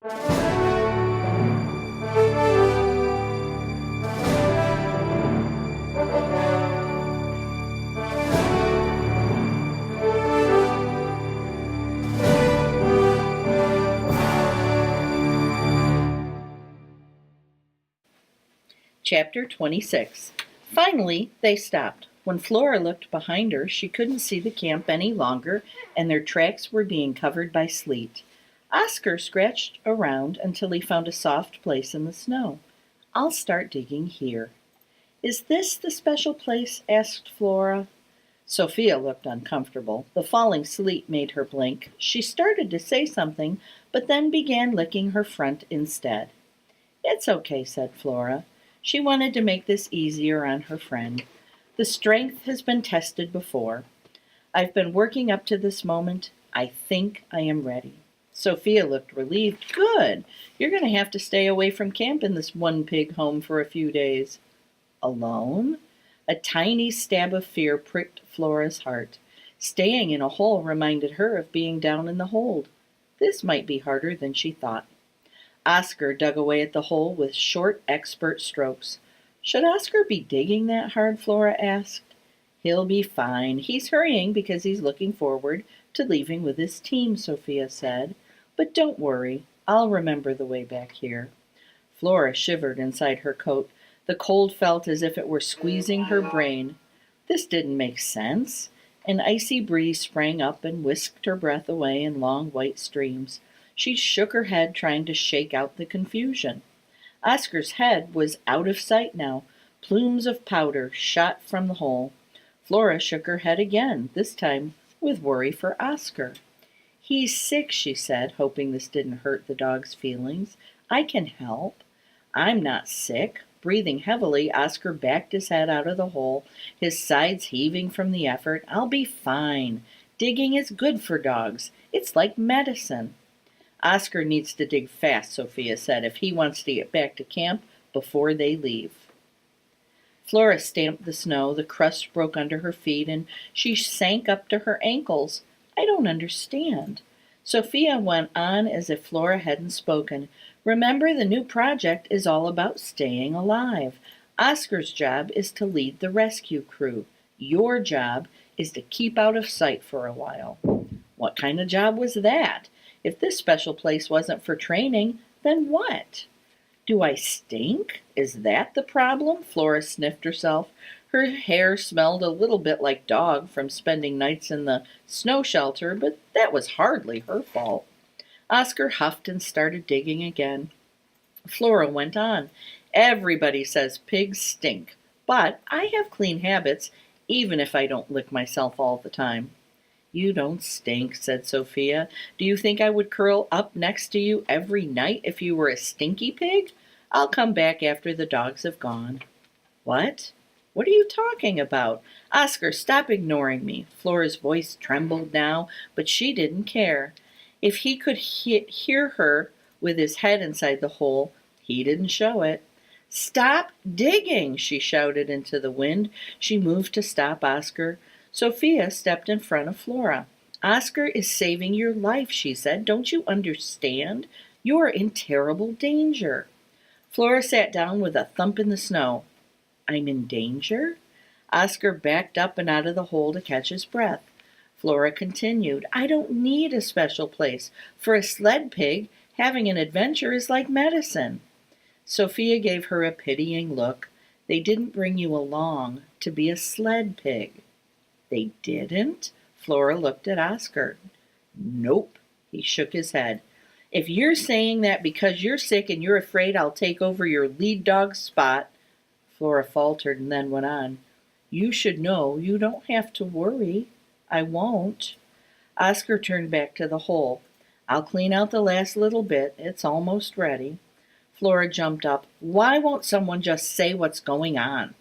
Chapter 26. Finally, they stopped. When Flora looked behind her, she couldn't see the camp any longer, and their tracks were being covered by sleet. Oscar scratched around until he found a soft place in the snow. "I'll start digging here." "Is this the special place?" asked Flora. Sophia looked uncomfortable. The falling sleet made her blink. She started to say something, but then began licking her front instead. "It's okay," said Flora. She wanted to make this easier on her friend. "The strength has been tested before. I've been working up to this moment. I think I am ready." Sophia looked relieved. "Good. You're going to have to stay away from camp in this one pig home for a few days." "Alone?" A tiny stab of fear pricked Flora's heart. Staying in a hole reminded her of being down in the hold. This might be harder than she thought. Oscar dug away at the hole with short, expert strokes. "Should Oscar be digging that hard?" Flora asked. "He'll be fine. He's hurrying because he's looking forward to leaving with his team," Sophia said. "But don't worry. I'll remember the way back here." Flora shivered inside her coat. The cold felt as if it were squeezing her brain. This didn't make sense. An icy breeze sprang up and whisked her breath away in long white streams. She shook her head, trying to shake out the confusion. Oscar's head was out of sight now. Plumes of powder shot from the hole. Flora shook her head again, this time with worry for Oscar. "He's sick," she said, hoping this didn't hurt the dog's feelings. "I can help." "I'm not sick." Breathing heavily, Oscar backed his head out of the hole, his sides heaving from the effort. "I'll be fine. Digging is good for dogs. It's like medicine." "Oscar needs to dig fast," Sophia said, "if he wants to get back to camp before they leave." Flora stamped the snow. The crust broke under her feet, and she sank up to her ankles. "I don't understand." Sophia went on as if Flora hadn't spoken. "Remember, the new project is all about staying alive. Oscar's job is to lead the rescue crew. Your job is to keep out of sight for a while." What kind of job was that? If this special place wasn't for training, then what? "Do I stink? Is that the problem?" Flora sniffed herself. Her hair smelled a little bit like dog from spending nights in the snow shelter, but that was hardly her fault. Oscar huffed and started digging again. Flora went on. "Everybody says pigs stink, but I have clean habits, even if I don't lick myself all the time." "You don't stink," said Sophia. "Do you think I would curl up next to you every night if you were a stinky pig? I'll come back after the dogs have gone." "What? What are you talking about? Oscar, stop ignoring me." Flora's voice trembled now, but she didn't care. If he could hear her with his head inside the hole, he didn't show it. "Stop digging!" she shouted into the wind. She moved to stop Oscar. Sophia stepped in front of Flora. "Oscar is saving your life," she said. "Don't you understand? You're in terrible danger." Flora sat down with a thump in the snow. "I'm in danger?" Oscar backed up and out of the hole to catch his breath. Flora continued, "I don't need a special place. For a sled pig, having an adventure is like medicine." Sophia gave her a pitying look. "They didn't bring you along to be a sled pig." "They didn't?" Flora looked at Oscar. "Nope." He shook his head. "If you're saying that because you're sick and you're afraid I'll take over your lead dog's spot," Flora faltered and then went on, "you should know you don't have to worry. I won't." Oscar turned back to the hole. "I'll clean out the last little bit. It's almost ready." Flora jumped up. "Why won't someone just say what's going on?"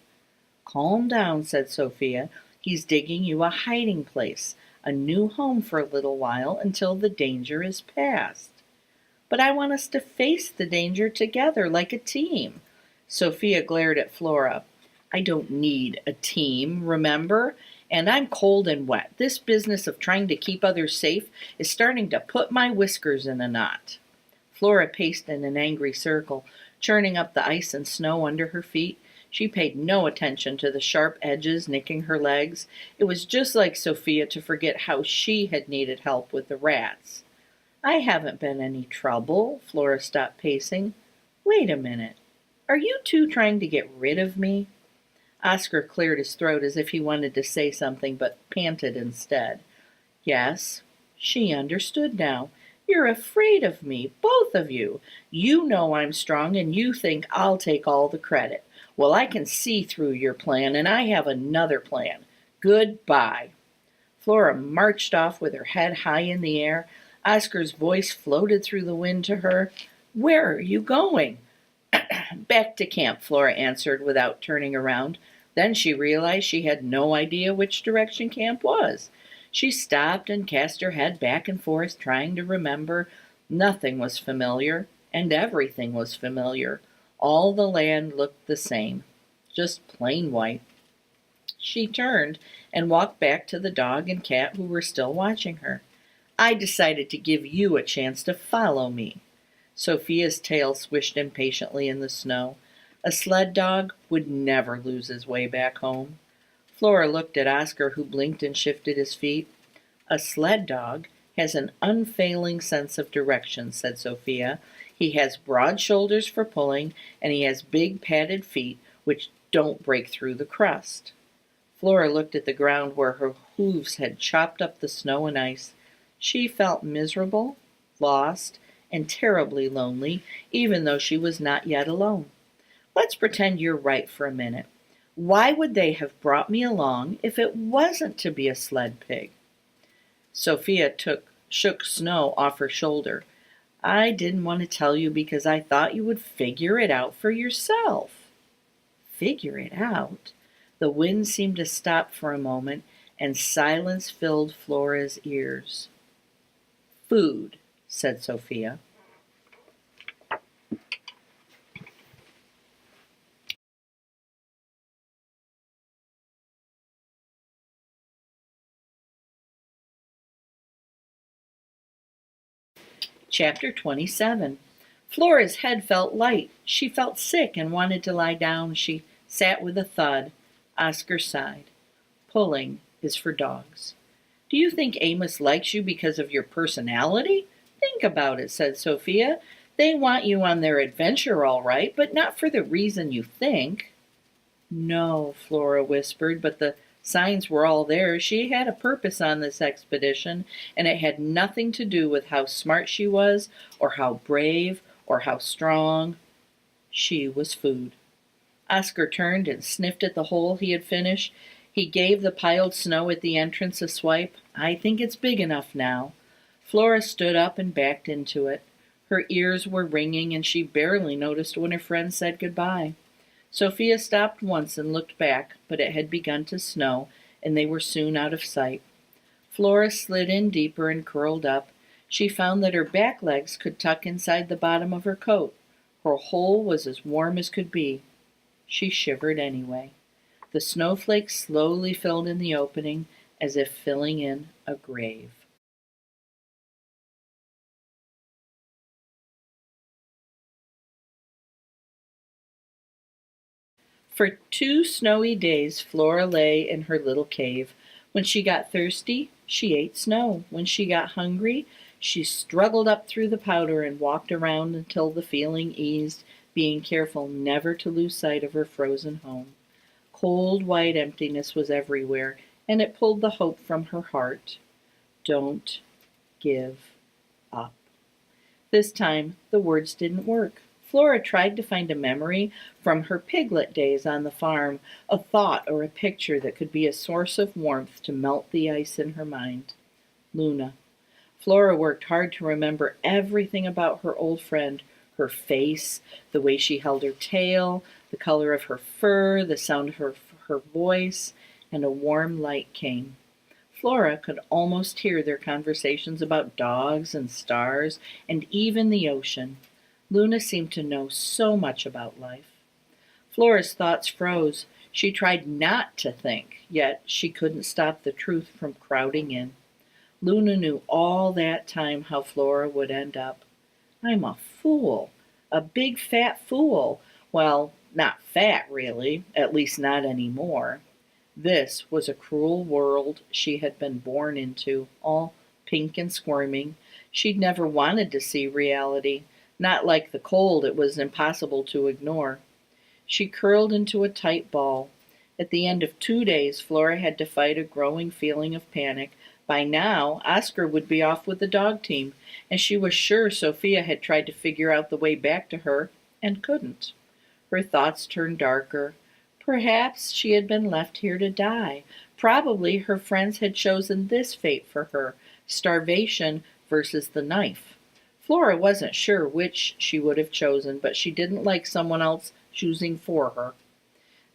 "Calm down," said Sophia. "He's digging you a hiding place, a new home for a little while until the danger is past." "But I want us to face the danger together like a team." Sophia glared at Flora. "I don't need a team, remember? And I'm cold and wet. This business of trying to keep others safe is starting to put my whiskers in a knot." Flora paced in an angry circle, churning up the ice and snow under her feet. She paid no attention to the sharp edges nicking her legs. It was just like Sophia to forget how she had needed help with the rats. I haven't been any trouble. Flora stopped pacing. Wait a minute. Are you two trying to get rid of me? Oscar cleared his throat as if he wanted to say something, but panted instead. Yes, she understood now. You're afraid of me, both of you. You know I'm strong and you think I'll take all the credit. Well, I can see through your plan, and I have another plan. Goodbye. Flora marched off with her head high in the air. Oscar's voice floated through the wind to her. Where are you going? Back to camp, Flora answered without turning around. Then she realized she had no idea which direction camp was. She stopped and cast her head back and forth, trying to remember. Nothing was familiar, and everything was familiar. All the land looked the same, just plain white. She turned and walked back to the dog and cat who were still watching her. I decided to give you a chance to follow me. Sophia's tail swished impatiently in the snow. A sled dog would never lose his way back home. Flora looked at Oscar, who blinked and shifted his feet. A sled dog has an unfailing sense of direction, said Sophia. He has broad shoulders for pulling, and he has big padded feet which don't break through the crust. Flora looked at the ground where her hooves had chopped up the snow and ice. She felt miserable, lost, and terribly lonely, even though she was not yet alone. Let's pretend you're right for a minute. Why would they have brought me along if it wasn't to be a sled pig? Sophia shook snow off her shoulder. I didn't want to tell you because I thought you would figure it out for yourself. Figure it out? The wind seemed to stop for a moment, and silence filled Flora's ears. Food, said Sophia. Chapter 27. Flora's head felt light. She felt sick and wanted to lie down. She sat with a thud. Oscar sighed. Pulling is for dogs. Do you think Amos likes you because of your personality? Think about it, said Sophia. They want you on their adventure, all right, but not for the reason you think. No, Flora whispered, but the signs were all there. She had a purpose on this expedition, and it had nothing to do with how smart she was, or how brave, or how strong. She was food. Oscar turned and sniffed at the hole he had finished. He gave the piled snow at the entrance a swipe. I think it's big enough now. Flora stood up and backed into it. Her ears were ringing, and she barely noticed when her friend said goodbye. Sophia stopped once and looked back, but it had begun to snow, and they were soon out of sight. Flora slid in deeper and curled up. She found that her back legs could tuck inside the bottom of her coat. Her hole was as warm as could be. She shivered anyway. The snowflakes slowly filled in the opening, as if filling in a grave. For 2 snowy days Flora lay in her little cave. When she got thirsty, she ate snow. When she got hungry, she struggled up through the powder and walked around until the feeling eased, being careful never to lose sight of her frozen home. Cold white emptiness was everywhere, and it pulled the hope from her heart. Don't give up. This time the words didn't work. Flora tried to find a memory from her piglet days on the farm, a thought or a picture that could be a source of warmth to melt the ice in her mind. Luna. Flora worked hard to remember everything about her old friend, her face, the way she held her tail, the color of her fur, the sound of her voice, and a warm light came. Flora could almost hear their conversations about dogs and stars and even the ocean. Luna seemed to know so much about life. Flora's thoughts froze. She tried not to think, yet she couldn't stop the truth from crowding in. Luna knew all that time how Flora would end up. I'm a fool, a big fat fool. Well, not fat really, at least not anymore. This was a cruel world she had been born into, all pink and squirming. She'd never wanted to see reality. Not like the cold, it was impossible to ignore. She curled into a tight ball. At the end of 2 days, Flora had to fight a growing feeling of panic. By now, Oscar would be off with the dog team, and she was sure Sophia had tried to figure out the way back to her and couldn't. Her thoughts turned darker. Perhaps she had been left here to die. Probably her friends had chosen this fate for her, starvation versus the knife. Flora wasn't sure which she would have chosen, but she didn't like someone else choosing for her.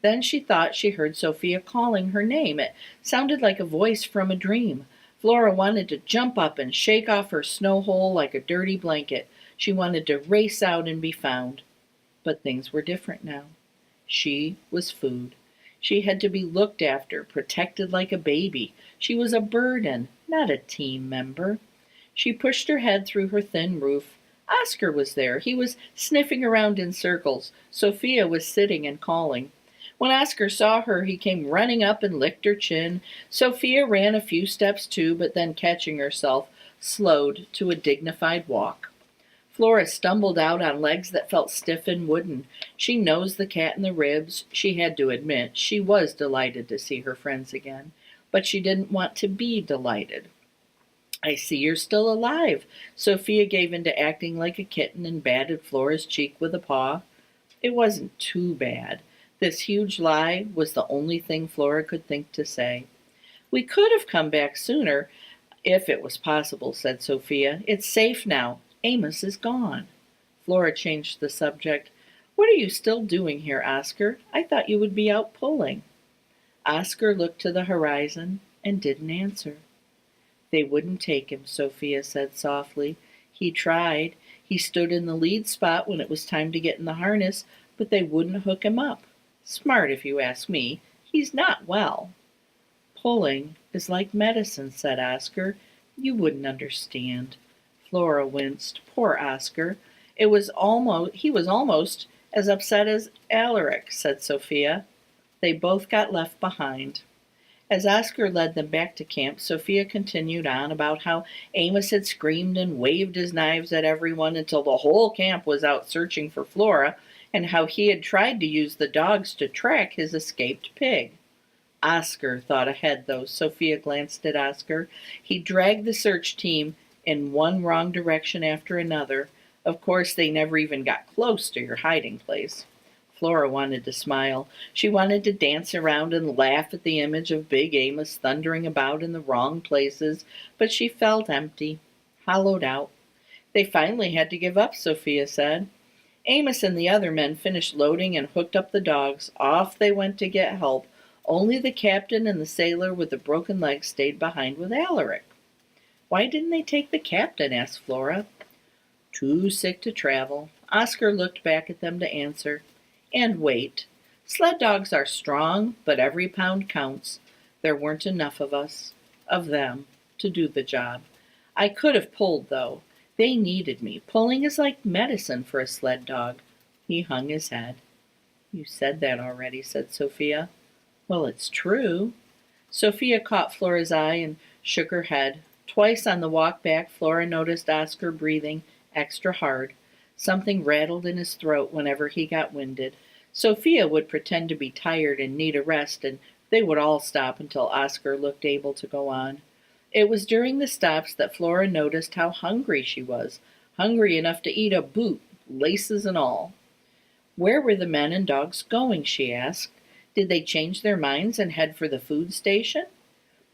Then she thought she heard Sophia calling her name. It sounded like a voice from a dream. Flora wanted to jump up and shake off her snow hole like a dirty blanket. She wanted to race out and be found. But things were different now. She was food. She had to be looked after, protected like a baby. She was a burden, not a team member. She pushed her head through her thin roof. Oscar was there. He was sniffing around in circles. Sophia was sitting and calling. When Oscar saw her, he came running up and licked her chin. Sophia ran a few steps too, but then catching herself, slowed to a dignified walk. Flora stumbled out on legs that felt stiff and wooden. She nosed the cat in the ribs. She had to admit she was delighted to see her friends again, but she didn't want to be delighted. I see you're still alive. Sophia gave in to acting like a kitten and batted Flora's cheek with a paw. It wasn't too bad. This huge lie was the only thing Flora could think to say. We could have come back sooner, if it was possible, said Sophia. It's safe now. Amos is gone. Flora changed the subject. What are you still doing here, Oscar? I thought you would be out pulling. Oscar looked to the horizon and didn't answer. They wouldn't take him, Sophia said softly. He tried. He stood in the lead spot when it was time to get in the harness, but they wouldn't hook him up. Smart, if you ask me. He's not well. Pulling is like medicine, said Oscar. You wouldn't understand. Flora winced. Poor Oscar. He was almost as upset as Alaric, said Sophia. They both got left behind. As Oscar led them back to camp, Sophia continued on about how Amos had screamed and waved his knives at everyone until the whole camp was out searching for Flora, and how he had tried to use the dogs to track his escaped pig. Oscar thought ahead, though. Sophia glanced at Oscar. He dragged the search team in one wrong direction after another. Of course, they never even got close to your hiding place. Flora wanted to smile. She wanted to dance around and laugh at the image of Big Amos thundering about in the wrong places, but she felt empty, hollowed out. They finally had to give up, Sophia said. Amos and the other men finished loading and hooked up the dogs. Off they went to get help. Only the captain and the sailor with the broken leg stayed behind with Alaric. Why didn't they take the captain? Asked Flora. Too sick to travel. Oscar looked back at them to answer. And wait. Sled dogs are strong, but every pound counts. There weren't enough of them, to do the job. I could have pulled, though. They needed me. Pulling is like medicine for a sled dog. He hung his head. You said that already, said Sophia. Well, it's true. Sophia caught Flora's eye and shook her head. Twice on the walk back, Flora noticed Oscar breathing extra hard. Something rattled in his throat whenever he got winded. Sophia would pretend to be tired and need a rest, and they would all stop until Oscar looked able to go on. It was during the stops that Flora noticed how hungry she was, hungry enough to eat a boot, laces and all. Where were the men and dogs going, she asked. Did they change their minds and head for the food station?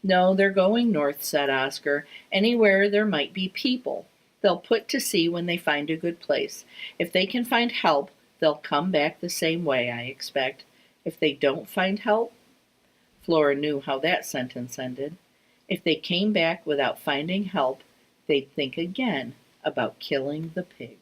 No, they're going north, said Oscar, anywhere there might be people. They'll put to sea when they find a good place. If they can find help, they'll come back the same way, I expect. If they don't find help, Flora knew how that sentence ended. If they came back without finding help, they'd think again about killing the pig.